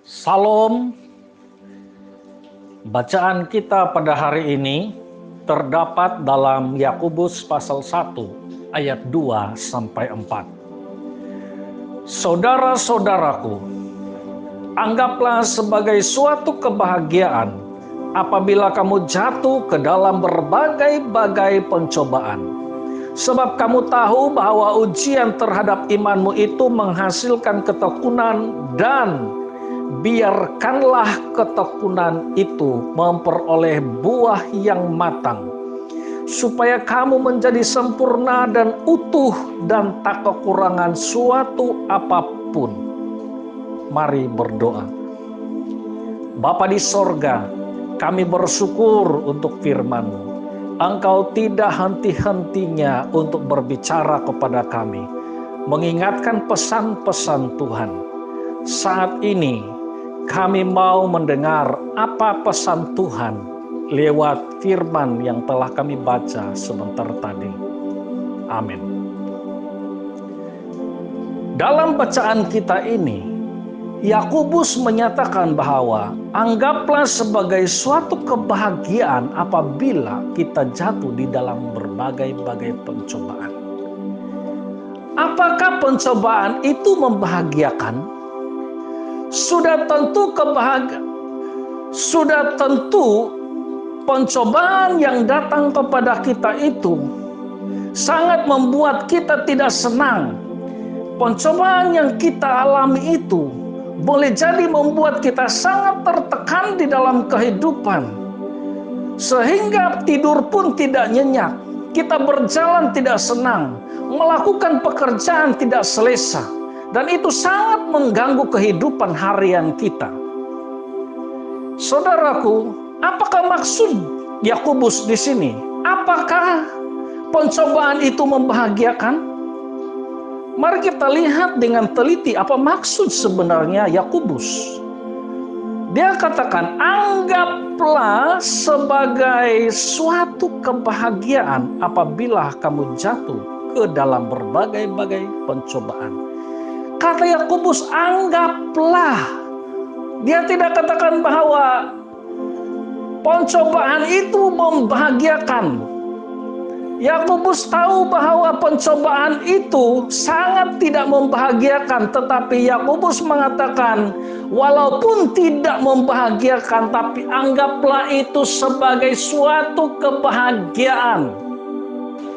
Salam. Bacaan kita pada hari ini terdapat dalam Yakobus pasal 1 ayat 2 sampai 4. Saudara-saudaraku, anggaplah sebagai suatu kebahagiaan apabila kamu jatuh ke dalam berbagai-bagai pencobaan. Sebab kamu tahu bahwa ujian terhadap imanmu itu menghasilkan ketekunan, dan biarkanlah ketekunan itu memperoleh buah yang matang, supaya kamu menjadi sempurna dan utuh dan tak kekurangan suatu apapun. Mari berdoa. Bapa di sorga, kami bersyukur untuk firman-Mu. Engkau tidak henti-hentinya untuk berbicara kepada kami, mengingatkan pesan-pesan Tuhan. Saat ini kami mau mendengar apa pesan Tuhan lewat firman yang telah kami baca sebentar tadi. Amin. Dalam bacaan kita ini, Yakobus menyatakan bahwa anggaplah sebagai suatu kebahagiaan apabila kita jatuh di dalam berbagai-bagai pencobaan. Apakah pencobaan itu membahagiakan? Sudah tentu pencobaan yang datang kepada kita itu sangat membuat kita tidak senang. Pencobaan yang kita alami itu boleh jadi membuat kita sangat tertekan di dalam kehidupan, sehingga tidur pun tidak nyenyak. Kita berjalan tidak senang, melakukan pekerjaan tidak selesa, dan itu sangat mengganggu kehidupan harian kita. Saudaraku, apakah maksud Yakobus di sini? Apakah pencobaan itu membahagiakan? Mari kita lihat dengan teliti apa maksud sebenarnya Yakobus. Dia katakan, anggaplah sebagai suatu kebahagiaan apabila kamu jatuh ke dalam berbagai-bagai pencobaan. Kata Yakobus, anggaplah. Dia tidak katakan bahwa pencobaan itu membahagiakan. Yakobus tahu bahwa pencobaan itu sangat tidak membahagiakan, tetapi Yakobus mengatakan, walaupun tidak membahagiakan, tapi anggaplah itu sebagai suatu kebahagiaan.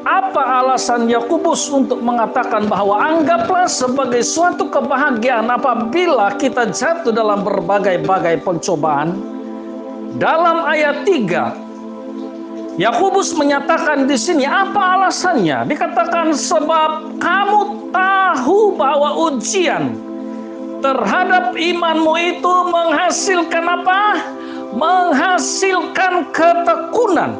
Apa alasan Yakobus untuk mengatakan bahwa anggaplah sebagai suatu kebahagiaan apabila kita jatuh dalam berbagai-bagai pencobaan? Dalam ayat 3, Yakobus menyatakan di sini apa alasannya? Dikatakan sebab kamu tahu bahwa ujian terhadap imanmu itu menghasilkan apa? Menghasilkan ketekunan.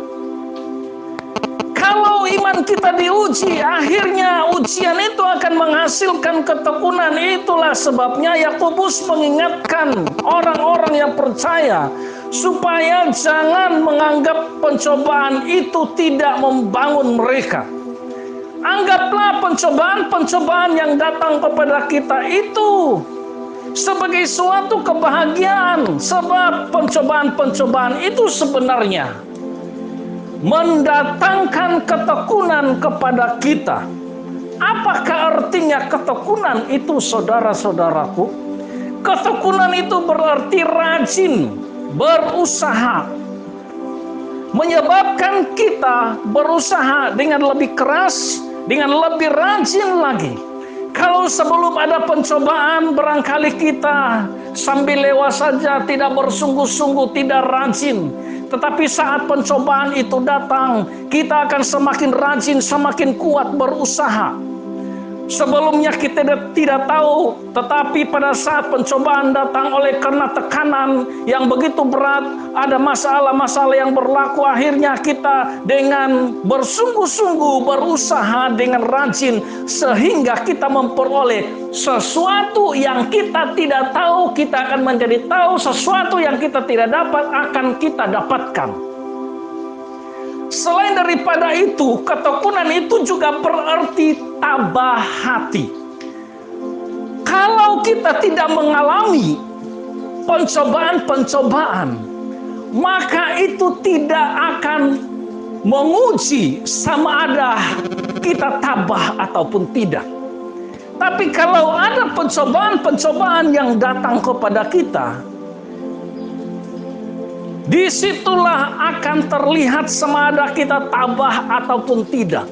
Kalau iman kita diuji, akhirnya ujian itu akan menghasilkan ketekunan. Itulah sebabnya Yakobus mengingatkan orang-orang yang percaya supaya jangan menganggap pencobaan itu tidak membangun mereka. Anggaplah pencobaan-pencobaan yang datang kepada kita itu sebagai suatu kebahagiaan, sebab pencobaan-pencobaan itu sebenarnya mendatangkan ketekunan kepada kita. Apakah artinya ketekunan itu, saudara-saudaraku? Ketekunan itu berarti rajin, berusaha, menyebabkan kita berusaha dengan lebih keras, dengan lebih rajin lagi. Kalau sebelum ada pencobaan barangkali kita sambil lewat saja, tidak bersungguh-sungguh, tidak rajin. Tetapi saat pencobaan itu datang, kita akan semakin rajin, semakin kuat berusaha. Sebelumnya kita tidak tahu, tetapi pada saat pencobaan datang oleh karena tekanan yang begitu berat, ada masalah-masalah yang berlaku, akhirnya kita dengan bersungguh-sungguh berusaha dengan rajin, sehingga kita memperoleh sesuatu yang kita tidak tahu, kita akan menjadi tahu. Sesuatu yang kita tidak dapat akan kita dapatkan. Selain daripada itu, ketekunan itu juga berarti tabah hati. Kalau kita tidak mengalami pencobaan-pencobaan, maka itu tidak akan menguji sama ada kita tabah ataupun tidak. Tapi kalau ada pencobaan-pencobaan yang datang kepada kita, disitulah akan terlihat sama ada kita tabah ataupun tidak.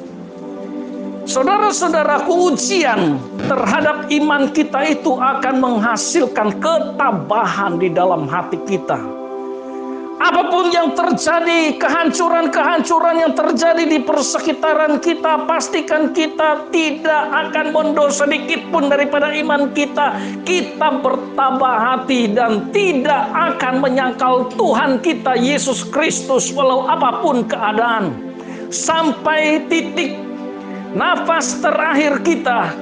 Saudara-saudaraku, ujian terhadap iman kita itu akan menghasilkan ketabahan di dalam hati kita. Apapun yang terjadi, kehancuran-kehancuran yang terjadi di persekitaran kita, pastikan kita tidak akan mundur sedikit pun daripada iman kita. Kita bertabah hati dan tidak akan menyangkal Tuhan kita Yesus Kristus walau apapun keadaan. Sampai titik nafas terakhir kita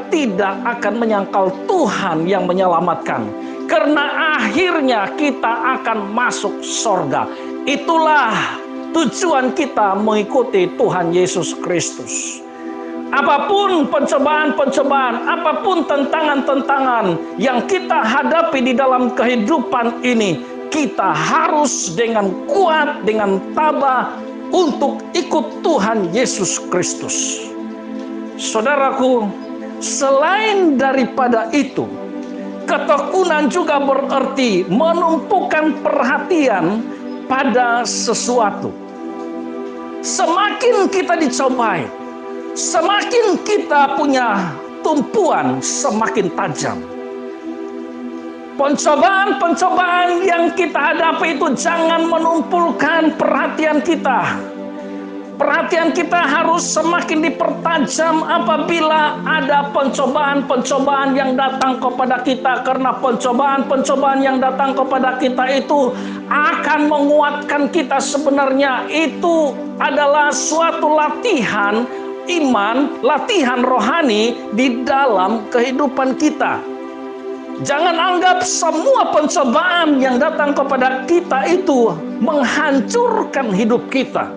tidak akan menyangkal Tuhan yang menyelamatkan. Karena akhirnya kita akan masuk sorga. Itulah tujuan kita mengikuti Tuhan Yesus Kristus. Apapun pencobaan-pencobaan, apapun tantangan-tantangan yang kita hadapi di dalam kehidupan ini, kita harus dengan kuat, dengan tabah untuk ikut Tuhan Yesus Kristus. Saudaraku, selain daripada itu, ketekunan juga berarti menumpukan perhatian pada sesuatu. Semakin kita dicobai, semakin kita punya tumpuan semakin tajam. Pencobaan-pencobaan yang kita hadapi itu jangan menumpulkan perhatian kita. Perhatian kita harus semakin dipertajam apabila ada pencobaan-pencobaan yang datang kepada kita. Karena pencobaan-pencobaan yang datang kepada kita itu akan menguatkan kita. Sebenarnya itu adalah suatu latihan iman, latihan rohani di dalam kehidupan kita. Jangan anggap semua pencobaan yang datang kepada kita itu menghancurkan hidup kita.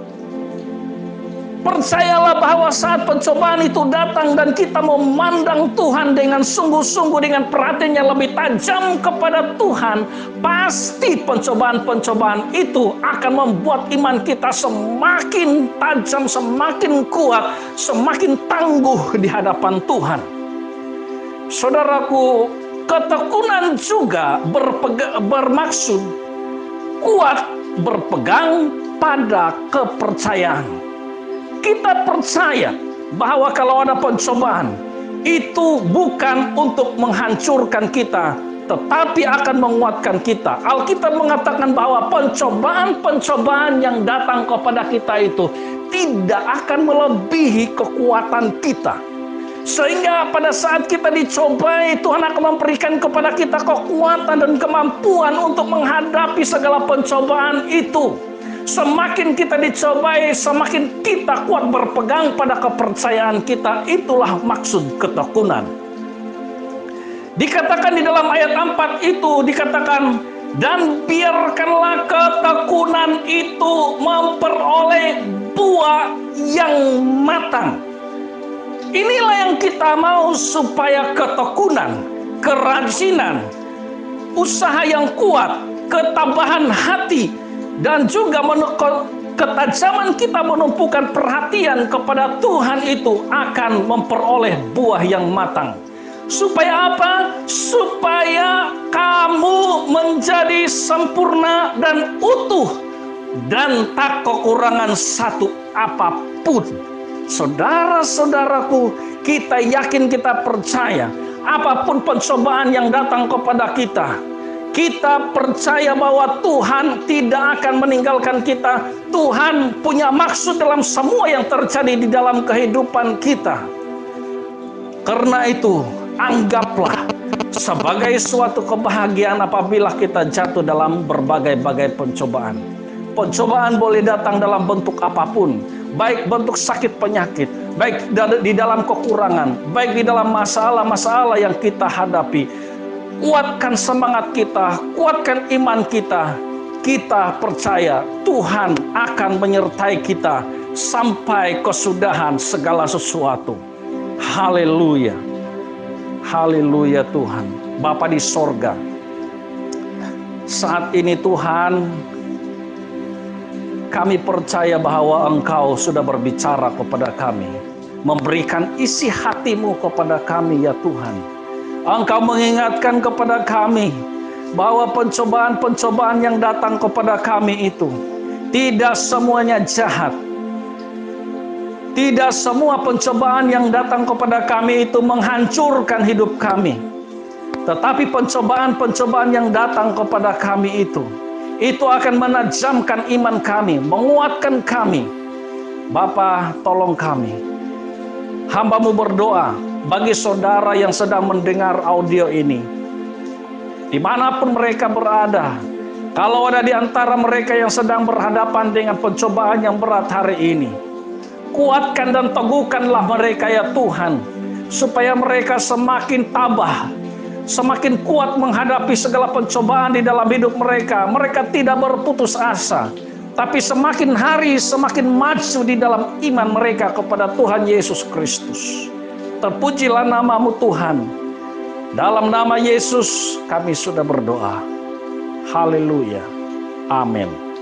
Percayalah bahwa saat pencobaan itu datang dan kita memandang Tuhan dengan sungguh-sungguh, dengan perhatian yang lebih tajam kepada Tuhan, pasti pencobaan-pencobaan itu akan membuat iman kita semakin tajam, semakin kuat, semakin tangguh di hadapan Tuhan. Saudaraku, ketekunan juga bermaksud kuat berpegang pada kepercayaan. Kita percaya bahwa kalau ada pencobaan, itu bukan untuk menghancurkan kita, tetapi akan menguatkan kita. Alkitab mengatakan bahwa pencobaan-pencobaan yang datang kepada kita itu tidak akan melebihi kekuatan kita. Sehingga pada saat kita dicobai, Tuhan akan memberikan kepada kita kekuatan dan kemampuan untuk menghadapi segala pencobaan itu. Semakin kita dicobai, semakin kita kuat berpegang pada kepercayaan kita. Itulah maksud ketekunan. Dikatakan di dalam ayat 4 itu, dikatakan, dan biarkanlah ketekunan itu memperoleh buah yang matang. Inilah yang kita mau, supaya ketekunan, kerajinan, usaha yang kuat, ketabahan hati, dan juga ketajaman kita menumpukan perhatian kepada Tuhan itu akan memperoleh buah yang matang. Supaya apa? Supaya kamu menjadi sempurna dan utuh dan tak kekurangan satu apapun. Saudara-saudaraku, kita yakin, kita percaya apapun pencobaan yang datang kepada kita, kita percaya bahwa Tuhan tidak akan meninggalkan kita. Tuhan punya maksud dalam semua yang terjadi di dalam kehidupan kita. Karena itu, anggaplah sebagai suatu kebahagiaan apabila kita jatuh dalam berbagai-bagai pencobaan. Pencobaan boleh datang dalam bentuk apapun, baik bentuk sakit penyakit, baik di dalam kekurangan, baik di dalam masalah-masalah yang kita hadapi. Kuatkan semangat kita, kuatkan iman kita. Kita percaya Tuhan akan menyertai kita sampai kesudahan segala sesuatu. Haleluya. Haleluya Tuhan. Bapa di sorga, Saat ini Tuhan, kami percaya bahwa Engkau sudah berbicara kepada kami, memberikan isi hati-Mu kepada kami ya Tuhan. Engkau mengingatkan kepada kami bahwa pencobaan-pencobaan yang datang kepada kami itu tidak semuanya jahat. Tidak semua pencobaan yang datang kepada kami itu menghancurkan hidup kami. Tetapi pencobaan-pencobaan yang datang kepada kami itu akan menajamkan iman kami, menguatkan kami. Bapa, tolong kami. Hamba-Mu berdoa bagi saudara yang sedang mendengar audio ini. Dimanapun mereka berada, kalau ada di antara mereka yang sedang berhadapan dengan pencobaan yang berat hari ini, kuatkan dan teguhkanlah mereka ya Tuhan, supaya mereka semakin tabah, semakin kuat menghadapi segala pencobaan di dalam hidup mereka. Mereka tidak berputus asa, tapi semakin hari semakin maju di dalam iman mereka kepada Tuhan Yesus Kristus. Terpujilah nama-Mu Tuhan. Dalam nama Yesus kami sudah berdoa. Haleluya. Amin.